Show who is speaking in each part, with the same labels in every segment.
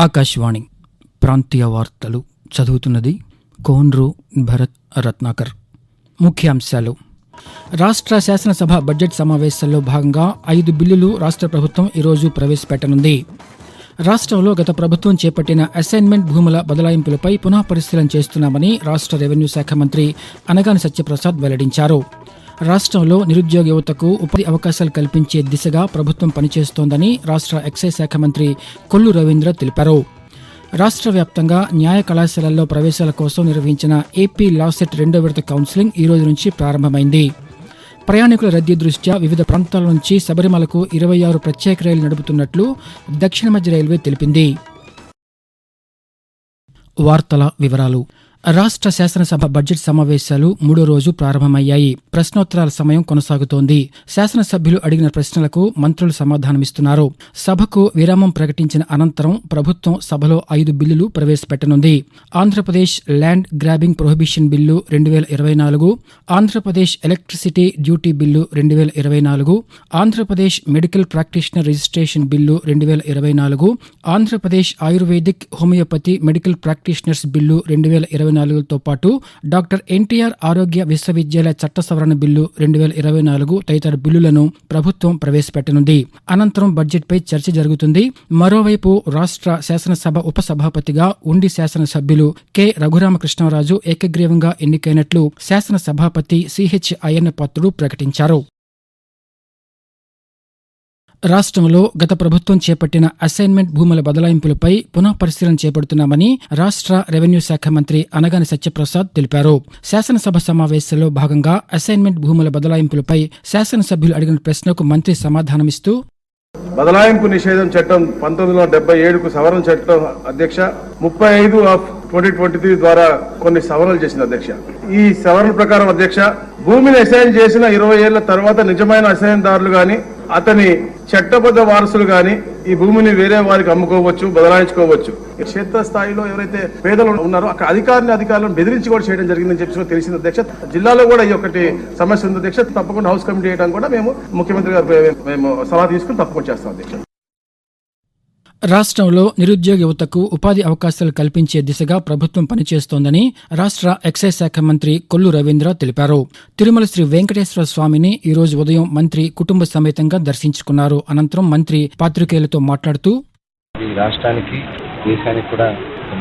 Speaker 1: ఆకాశవాణి ప్రాంతీయ వార్తలు చదువుతున్నది కోన్రు భరత్ రత్నాకర్. ముఖ్యాంశాలు: రాష్ట్ర శాసనసభ బడ్జెట్ సమావేశాల్లో భాగంగా 5 బిల్లులు రాష్ట్ర ప్రభుత్వం ఈరోజు ప్రవేశపెట్టనుంది. రాష్ట్రంలో గత ప్రభుత్వం చేపట్టిన అసైన్మెంట్ భూముల బదలాయింపులపై పునః పరిశీలన చేస్తున్నామని రాష్ట్ర రెవెన్యూ శాఖ మంత్రి అనగాని సత్యప్రసాద్ వెల్లడించారు. రాష్ట్రంలో నిరుద్యోగ యువతకు ఉపాధి అవకాశాలు కల్పించే దిశగా ప్రభుత్వం పనిచేస్తోందని రాష్ట్ర ఎక్సైజ్ శాఖ మంత్రి కొల్లు రవీంద్ర తెలిపారు. రాష్ట్ర వ్యాప్తంగా న్యాయ కళాశాలల్లో ప్రవేశాల కోసం నిర్వహించిన ఏపీ లా సెట్ 2వ విడత కౌన్సిలింగ్ ఈ రోజు నుంచి ప్రారంభమైంది. ప్రయాణికుల రద్దీ దృష్ట్యా వివిధ ప్రాంతాల నుంచి శబరిమలకు 26 ప్రత్యేక రైళ్లు నడుపుతున్నట్లు దక్షిణ మధ్య రైల్వే తెలిపింది. వార్తల వివరాలు: రాష్ట్ర శాసనసభ బడ్జెట్ సమావేశాలు 3వ రోజు ప్రారంభమయ్యాయి. ప్రశ్నోత్తరాల సమయం కొనసాగుతోంది. శాసనసభ్యులు అడిగిన ప్రశ్నలకు మంత్రులు సమాధానమిస్తున్నారు. సభకు విరామం ప్రకటించిన అనంతరం ప్రభుత్వం సభలో 5 బిల్లులు ప్రవేశపెట్టనుంది. Andhra Pradesh land grabbing prohibition bill 2024, Andhra Pradesh electricity duty bill 2024, Andhra Pradesh medical practitioner registration bill 2024, Andhra Pradesh ayurvedic homeopathy medical practitioners bill 2024తో పాటు డాక్టర్ ఎన్టీఆర్ ఆరోగ్య విశ్వవిద్యాలయ చట్ట సవరణ బిల్లు 2024 తదితర బిల్లులను ప్రభుత్వం ప్రవేశపెట్టనుంది. అనంతరం బడ్జెట్పై చర్చ జరుగుతుంది. మరోవైపు రాష్ట్ర శాసనసభ ఉపసభాపతిగా ఉండి శాసనసభ్యులు కె రఘురామకృష్ణరాజు ఏకగ్రీవంగా ఎన్నికైనట్లు శాసనసభాపతి సిహెచ్ అయ్యన్న పాత్రుడు ప్రకటించారు. రాష్ట్రంలో గత ప్రభుత్వం చేపట్టిన అసైన్మెంట్ భూముల బదలాయింపులపై పునః పరిశీలన చేపడుతున్నామని రాష్ట్ర రెవెన్యూ శాఖ మంత్రి అనగాని సత్యప్రసాద్ తెలిపారు. శాసనసభ సమావేశంలో భాగంగా అసైన్మెంట్ భూముల బదలాయింపులపై శాసనసభ్యులు అడిగిన ప్రశ్నకు మంత్రి సమాధానమిస్తూ,
Speaker 2: బదలాయింపు నిషేధం చట్టం 1977కు సవరణ చట్టం అధ్యక్ష 35/2023 ద్వారా కొన్ని సవరణలు చేసింది అధ్యక్ష. ఈ సవరణ ప్రకారం అధ్యక్ష, భూమిని అసైన్ చేసిన 20 ఏళ్ల తర్వాత నిజమైన అసైన్దారులు గాని అతని చట్టబద్ధ వారసులు గాని ఈ భూమిని వేరే వారికి అమ్ముకోవచ్చు, బదలాయించుకోవచ్చు. క్షేత్ర స్థాయిలో ఎవరైతే పేదలు ఉన్నారో అక్కడ అధికారులను బెదిరించి కూడా చేయడం జరిగిందని చెప్పి తెలిసింది అధ్యక్ష. జిల్లాలో కూడా ఈ ఒకటి సమస్య ఉంది అధ్యక్ష. తప్పకుండా హౌస్ కమిటీ చేయడం కూడా మేము ముఖ్యమంత్రి గారు మేము సలహా తీసుకుని తప్పకుండా చేస్తాం అధ్యక్ష.
Speaker 1: రాష్ట్రంలో నిరుద్యోగ యువతకు ఉపాధి అవకాశాలు కల్పించే దిశగా ప్రభుత్వం పనిచేస్తోందని రాష్ట్ర ఎక్సైజ్ శాఖ మంత్రి కొల్లు రవీంద్ర తెలిపారు. తిరుమల శ్రీ వెంకటేశ్వర స్వామిని ఈ రోజు ఉదయం మంత్రి కుటుంబ సమేతంగా దర్శించుకున్నారు. అనంతరం మంత్రి పాత్రికేయులతో మాట్లాడుతూ,
Speaker 3: ఈ రాష్ట్రానికి దేశానికి కూడా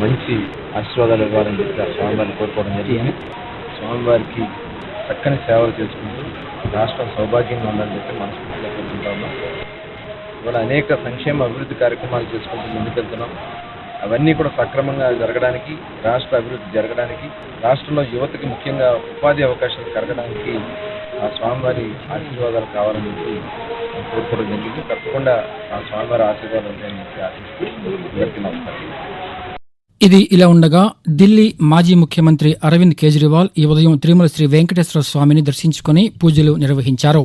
Speaker 3: మంచి ఆశీర్వాదాలు ఇవ్వాలని చెప్పి స్వామివారిని కోరుకోవడం జరిగింది. స్వామివారికి చక్కని సేవలు చేసుకుంటూ రాష్ట్రం సౌభాగ్యంగా ఉండాలని చెప్పి మనస్ఫూర్తిగా కోరుకుంటా ఉన్నాం. ఇవాళ అనేక సంక్షేమ అభివృద్ధి కార్యక్రమాలు చేసుకుంటూ ముందుకెళ్తున్నాం. అవన్నీ కూడా సక్రమంగా జరగడానికి, రాష్ట్ర అభివృద్ధి జరగడానికి, రాష్ట్రంలో యువతకి ముఖ్యంగా ఉపాధి అవకాశాలు కలగడానికి ఆ స్వామివారి ఆశీర్వాదాలు కావాలని చెప్పి కోరుకోవడం జరిగింది. తప్పకుండా ఆ స్వామివారి ఆశీర్వాదాలు ఉంటాయని చెప్పి ఆశిస్తూ అందరికీ నమస్కారం.
Speaker 1: ఇది ఇలా ఉండగా ఢిల్లీ మాజీ ముఖ్యమంత్రి అరవింద్ కేజ్రీవాల్ ఈ ఉదయం తిరుమల శ్రీ వెంకటేశ్వర స్వామిని దర్శించుకుని పూజలు నిర్వహించారు.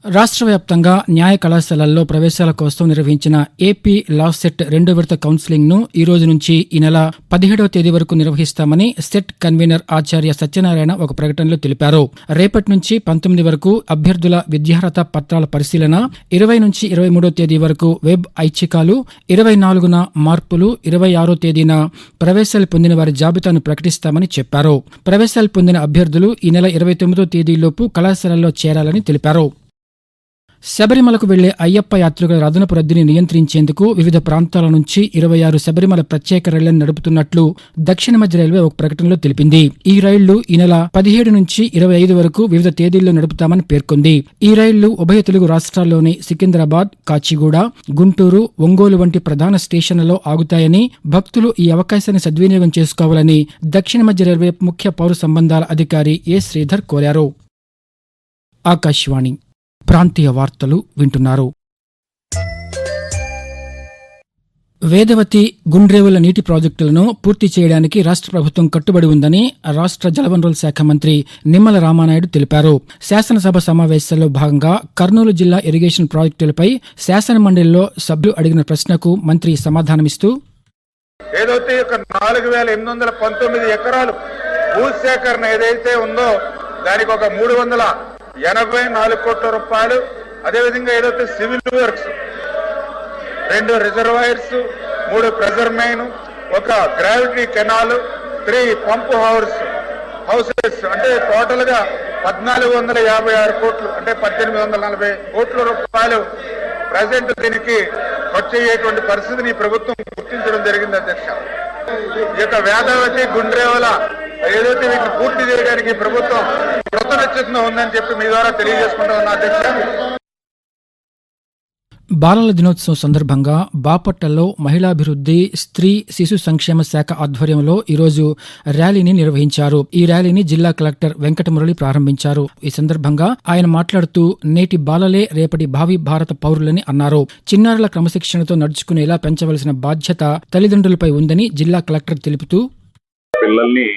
Speaker 1: రాష్ట్ర వ్యాప్తంగా న్యాయ కళాశాలల్లో ప్రవేశాల కోసం నిర్వహించిన ఏపీ లా సెట్ 2వ విడత కౌన్సిలింగ్ ను ఈ రోజు నుంచి ఈ నెల 17వ తేదీ వరకు నిర్వహిస్తామని సెట్ కన్వీనర్ ఆచార్య సత్యనారాయణ ఒక ప్రకటనలో తెలిపారు. రేపటి నుంచి 19 వరకు అభ్యర్థుల విద్యార్హత పత్రాల పరిశీలన, 20 నుంచి 23వ తేదీ వరకు వెబ్ ఐచ్ఛికాలు, 24న మార్పులు, 26వ తేదీన ప్రవేశాలు పొందిన వారి జాబితాను ప్రకటిస్తామని చెప్పారు. ప్రవేశాలు పొందిన అభ్యర్థులు ఈ నెల 29వ తేదీలోపు కళాశాలల్లో చేరాలని తెలిపారు. శబరిమలకు వెళ్లే అయ్యప్ప యాత్రికుల అదనపు రద్దీని నియంత్రించేందుకు వివిధ ప్రాంతాల నుంచి 26 శబరిమల ప్రత్యేక రైళ్లను నడుపుతున్నట్లు దక్షిణ మధ్య రైల్వే ఒక ప్రకటనలో తెలిపింది. ఈ రైళ్లు ఈ నెల 17 నుంచి 25 వరకు వివిధ తేదీల్లో నడుపుతామని పేర్కొంది. ఈ రైళ్లు ఉభయ తెలుగు రాష్ట్రాల్లోని సికింద్రాబాద్, కాచిగూడ, గుంటూరు, ఒంగోలు వంటి ప్రధాన స్టేషన్లలో ఆగుతాయని, భక్తులు ఈ అవకాశాన్ని సద్వినియోగం చేసుకోవాలని దక్షిణ మధ్య రైల్వే ముఖ్య పౌర సంబంధాల అధికారి ఏ శ్రీధర్ కోరారు. ఆకాశవాణి ప్రాంతీయ వార్తలు వింటున్నారు. వేదవతి, గుండ్రేవుల నీటి ప్రాజెక్టులను పూర్తి చేయడానికి రాష్ట్ర ప్రభుత్వం కట్టుబడి ఉందని రాష్ట్ర జలవనరుల శాఖ మంత్రి నిమ్మల రామానాయుడు తెలిపారు. శాసనసభ సమావేశాల్లో భాగంగా కర్నూలు జిల్లా ఇరిగేషన్ ప్రాజెక్టులపై శాసనమండలిలో సభ్యులు అడిగిన ప్రశ్నకు మంత్రి సమాధానమిస్తూ,
Speaker 2: ఏదైతే 4819 ఎకరాలు భూసేకరణ ఏదైతే ఉందో దానికి ఒక 384 కోట్ల రూపాయలు, అదేవిధంగా ఏదైతే civil works, 2 reservoirs,
Speaker 4: 3 pressure main, ఒక గ్రావిటీ కెనాల్, 3 పంప్ హౌసెస్ అంటే టోటల్ గా 1456 కోట్లు అంటే 1840 కోట్ల రూపాయలు ప్రజెంట్ దీనికి ఖర్చు అయ్యేటువంటి పరిస్థితిని ఈ ప్రభుత్వం గుర్తించడం జరిగింది అధ్యక్ష. ఈ యొక్క వేదావతి, గుండ్రేవల ఏదైతే వీటిని పూర్తి చేయడానికి ప్రభుత్వం కృతనిశ్చయంతో ఉందని చెప్పి మీ ద్వారా తెలియజేసుకుంటా ఉన్నా అధ్యక్ష.
Speaker 1: బాలల దినోత్సవం సందర్భంగా బాపట్లలో మహిళాభివృద్ధి, స్త్రీ శిశు సంక్షేమ శాఖ ఆధ్వర్యంలో ఈరోజు ర్యాలీని నిర్వహించారు. ఈ ర్యాలీని జిల్లా కలెక్టర్ వెంకటమురళి ప్రారంభించారు. ఈ సందర్భంగా ఆయన మాట్లాడుతూ నేటి బాలలే రేపటి భావి భారత పౌరులని అన్నారు. చిన్నారుల క్రమశిక్షణతో నడుచుకునేలా పెంచవలసిన బాధ్యత తల్లిదండ్రులపై ఉందని జిల్లా కలెక్టర్ తెలుపుతూ,
Speaker 5: పిల్లల్ని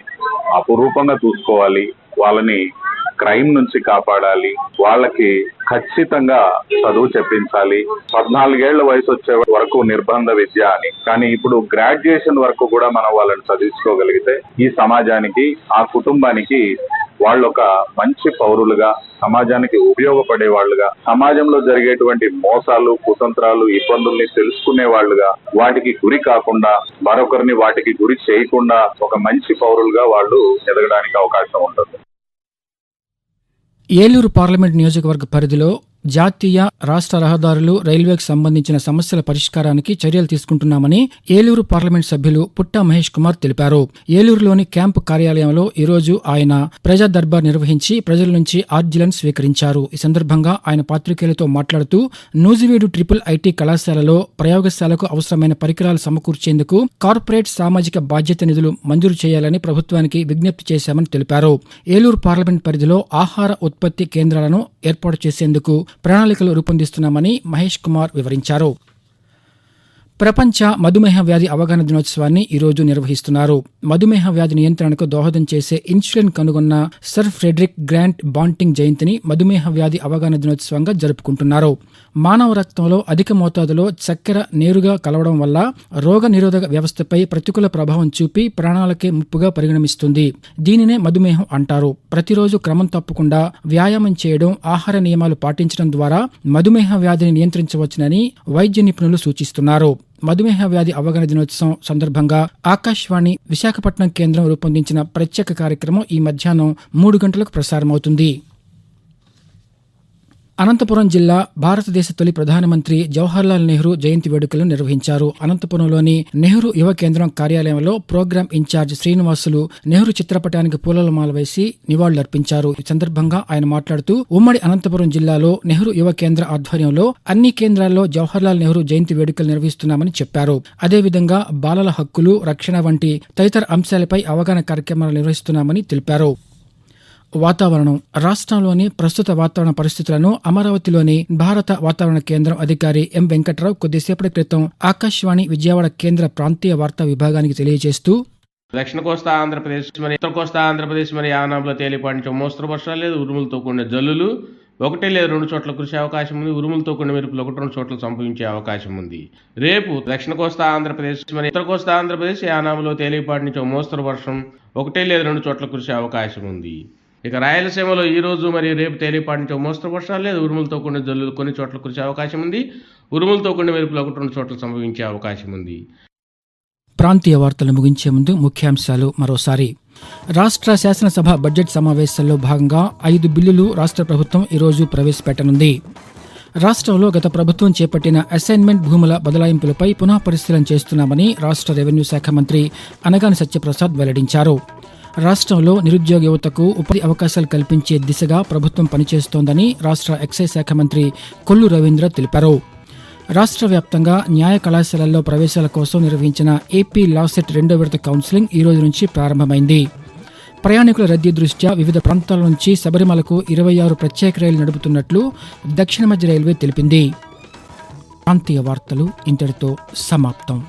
Speaker 5: అపురూపంగా చూసుకోవాలి, వాళ్ళని క్రైమ్ నుంచి కాపాడాలి, వాళ్ళకి ఖచ్చితంగా చదువు చెప్పించాలి. 14 ఏళ్ల వయసు వచ్చే వరకు నిర్బంధ విద్య అని, కానీ ఇప్పుడు గ్రాడ్యుయేషన్ వరకు కూడా మనం వాళ్ళని చదివించుకోగలిగితే ఈ సమాజానికి, ఆ కుటుంబానికి వాళ్ళు ఒక మంచి పౌరులుగా, సమాజానికి ఉపయోగపడే వాళ్ళుగా, సమాజంలో జరిగేటువంటి మోసాలు, కుతంత్రాలు, ఇబ్బందుల్ని తెలుసుకునే వాళ్ళుగా, వాటికి గురి కాకుండా, మరొకరిని వాటికి గురి చేయకుండా ఒక మంచి పౌరులుగా వాళ్ళు ఎదగడానికి అవకాశం ఉంటుంది.
Speaker 1: ఏలూరు పార్లమెంట్ నియోజకవర్గ పరిధిలో జాతీయ, రాష్ట్ర రహదారులు, రైల్వేకి సంబంధించిన సమస్యల పరిష్కారానికి చర్యలు తీసుకుంటున్నామని ఏలూరు పార్లమెంట్ సభ్యులు పుట్టా మహేష్ కుమార్ తెలిపారు. ఏలూరులోని క్యాంపు కార్యాలయంలో ఈరోజు ఆయన ప్రజా దర్బార్ నిర్వహించి ప్రజల నుంచి ఆర్జీలను స్వీకరించారు. ఈ సందర్భంగా ఆయన పాత్రికేయులతో మాట్లాడుతూ నూజివీడు ట్రిపుల్ ఐటీ కళాశాలలో ప్రయోగశాలకు అవసరమైన పరికరాలు సమకూర్చేందుకు కార్పొరేట్ సామాజిక బాధ్యత నిధులు మంజూరు చేయాలని ప్రభుత్వానికి విజ్ఞప్తి చేశామని తెలిపారు. ఏలూరు పార్లమెంట్ పరిధిలో ఆహార ఉత్పత్తి కేంద్రాలను ఏర్పాటు చేసేందుకు ప్రణాళికలు రూపొందిస్తున్నామని మహేష్ కుమార్ వివరించారు. ప్రపంచ మధుమేహ వ్యాధి అవగాహన దినోత్సవాన్ని ఈరోజు నిర్వహిస్తున్నారు. మధుమేహ వ్యాధి నియంత్రణకు దోహదం చేసే ఇన్సులిన్ కనుగొన్న సర్ ఫ్రెడరిక్ గ్రాంట్ బాంటింగ్ జయంతిని మధుమేహ వ్యాధి అవగాహన దినోత్సవంగా జరుపుకుంటున్నారు. మానవ రక్తంలో అధిక మోతాదులో చక్కెర నేరుగా కలవడం వల్ల రోగ నిరోధక వ్యవస్థపై ప్రతికూల ప్రభావం చూపి ప్రాణాలకే ముప్పుగా పరిగణిస్తుంది. దీనినే మధుమేహం అంటారు. ప్రతిరోజు క్రమం తప్పకుండా వ్యాయామం చేయడం, ఆహార నియమాలు పాటించడం ద్వారా మధుమేహ వ్యాధిని నియంత్రించవచ్చునని వైద్య నిపుణులు సూచిస్తున్నారు. మధుమేహ వ్యాధి అవగాహన దినోత్సవం సందర్భంగా ఆకాశవాణి విశాఖపట్నం కేంద్రం రూపొందించిన ప్రత్యేక కార్యక్రమం ఈ మధ్యాహ్నం 3 గంటలకు ప్రసారమవుతుంది. అనంతపురం జిల్లా భారతదేశ తొలి ప్రధానమంత్రి జవహర్లాల్ నెహ్రూ జయంతి వేడుకలను నిర్వహించారు. అనంతపురంలోని నెహ్రూ యువ కేంద్రం కార్యాలయంలో ప్రోగ్రాం ఇన్ఛార్జ్ శ్రీనివాసులు నెహ్రూ చిత్రపటానికి పూలమాల వేసి నివాళులర్పించారు. ఈ సందర్భంగా ఆయన మాట్లాడుతూ ఉమ్మడి అనంతపురం జిల్లాలో నెహ్రూ యువ కేంద్ర ఆధ్వర్యంలో అన్ని కేంద్రాల్లో జవహర్లాల్ నెహ్రూ జయంతి వేడుకలు నిర్వహిస్తున్నామని చెప్పారు. అదేవిధంగా బాలల హక్కులు, రక్షణ వంటి తదితర అంశాలపై అవగాహన కార్యక్రమాలు నిర్వహిస్తున్నామని తెలిపారు. వాతావరణం. రాష్ట్రంలోని ప్రస్తుత వాతావరణ పరిస్థితులను అమరావతిలోని భారత వాతావరణ కేంద్రం అధికారి ఎం వెంకట్రావు కొద్దిసేపటి క్రితం ఆకాశవాణి విజయవాడ కేంద్ర ప్రాంతీయ వార్తా విభాగానికి తెలియజేస్తూ,
Speaker 6: దక్షిణ కోస్తా ఆంధ్రప్రదేశ్ మరియు ఉత్తర కోస్తా ఆంధ్రప్రదేశ్ మరియు యానాంలో తేలిపాటి నుంచి మోస్తరు వర్షాలు లేదు, ఉరుములతో కూడిన జల్లులు 1 లేదా 2 చోట్ల కురిసే అవకాశం ఉంది. ఉరుములతో కూడిన మెరుపులు 1-2 చోట్ల సంభవించే అవకాశం ఉంది. రేపు దక్షిణ కోస్తా ఆంధ్రప్రదేశ్ మరియు ఉత్తర కోస్తా ఆంధ్రప్రదేశ్, యానాంలో తేలిపాటి నుంచి మోస్తరు వర్షం 1 లేదా 2 చోట్ల కురిసే అవకాశం ఉంది. ఇక రాయలసీమలో ఈ రోజు మరియు రేపు తేలిపాటి నుంచి మోస్తరు వర్షాలు లేదు, ఉరుములతో కూడిన జల్లులు కొన్ని చోట్ల కురిసే అవకాశం ఉంది. ఉరుములతో కూడిన మెరుపులు 1-2 చోట్ల సంభవించే అవకాశం ఉంది.
Speaker 1: ప్రాంతీయ వార్తలు ముగించే ముందు ముఖ్యాంశాలు మరోసారి. రాష్ట్ర శాసనసభ బడ్జెట్ సమావేశాల్లో భాగంగా 5 బిల్లులు రాష్ట్ర ప్రభుత్వం ఈరోజు ప్రవేశపెట్టనుంది. రాష్ట్రంలో గత ప్రభుత్వం చేపట్టిన అసైన్మెంట్ భూముల బదలాయింపులపై పునః పరిశీలన చేస్తున్నామని రాష్ట్ర రెవెన్యూ శాఖ మంత్రి అనగాని సత్యప్రసాద్ వెల్లడించారు. రాష్ట్రంలో నిరుద్యోగ యువతకు ఉపాధి అవకాశాలు కల్పించే దిశగా ప్రభుత్వం పనిచేస్తోందని రాష్ట్ర ఎక్సైజ్ శాఖ మంత్రి కొల్లు రవీంద్ర తెలిపారు. రాష్ట్ర వ్యాప్తంగా న్యాయ కళాశాలల్లో ప్రవేశాల కోసం నిర్వహించిన ఏపీ లా సెట్ 2వ విడత కౌన్సిలింగ్ ఈ రోజు నుంచి ప్రారంభమైంది. ప్రయాణికుల రద్దీ దృష్ట్యా వివిధ ప్రాంతాల నుంచి శబరిమలకు 26 ప్రత్యేక రైళ్లు నడుపుతున్నట్లు దక్షిణ మధ్య రైల్వే తెలిపింది. ప్రాంతీయ వార్తలు ఇంతటితో సమాప్తం.